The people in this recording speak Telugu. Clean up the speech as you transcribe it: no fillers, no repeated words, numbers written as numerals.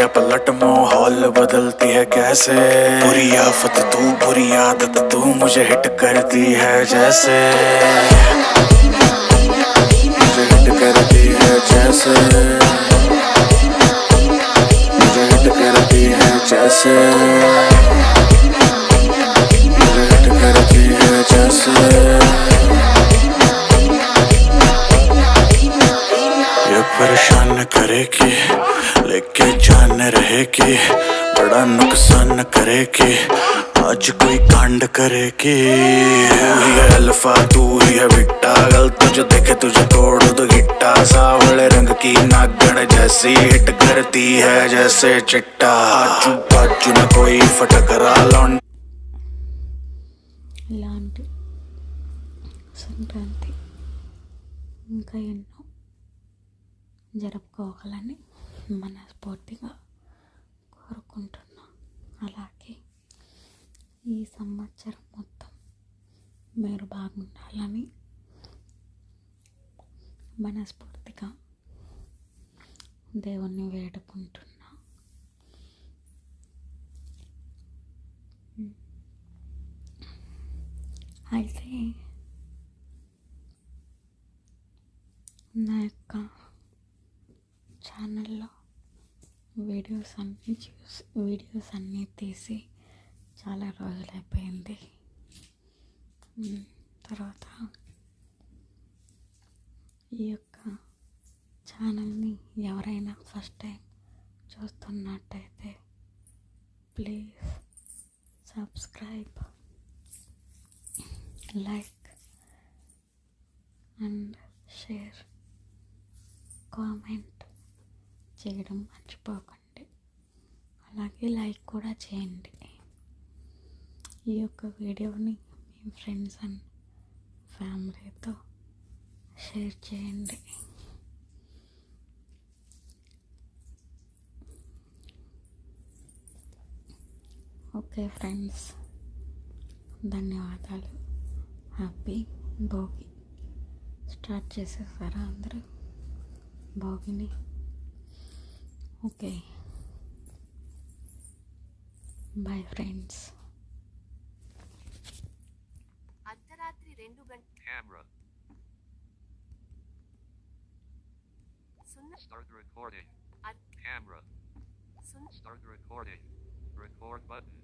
या पलट माहौल बदलती है कैसे। बुरी आफत तू बुरी आदत तू मुझे हिट करती है जैसे, मुझे हिट करती है जैसे, मुझे हिट करती है जैसे, मुझे हिट करती है जैसे। ये परेशान करेगी लेके जान रहेगी, बड़ा नुकसान करेगी, आज कोई कांड करेगी। तू ही है अल्फा तू ही है बीटा, गल तुझे देखे तुझे तोड़ दो गिट्टा। सावले रंग की नागण जैसी हिट करती है जैसे चिट्टा। आजू बाजू न कोई फटकरा लौंड। ఇలాంటి సంక్రాంతి ఇంకా ఎన్నో జరుపుకోవాలని మనస్ఫూర్తిగా కోరుకుంటున్నాం. అలాగే ఈ సంవత్సరం మొత్తం మీరు బాగుండాలని మనస్ఫూర్తిగా దేవుణ్ణి వేడుకుంటున్నా. అయితే నా యొక్క ఛానల్లో వీడియోస్ అన్నీ తీసి చాలా రోజులైపోయింది. తర్వాత ఈ యొక్క ఛానల్ని ఎవరైనా ఫస్ట్ టైం చూస్తున్నట్టయితే please subscribe, like and share, comment చేయడం మర్చిపోకండి. అలాగే లైక్ కూడా చేయండి. ఈ యొక్క వీడియోని మీ ఫ్రెండ్స్ అండ్ ఫ్యామిలీతో షేర్ చేయండి. ఓకే ఫ్రెండ్స్, ధన్యవాదాలు. హ్యాపీ భోగి. స్టార్ట్ చేసేసారా అందరూ భోగిని? Okay, bye friends. అర్ధరాత్రి 2 గంటల Camera. Start recording. Camera. Start recording. Record button.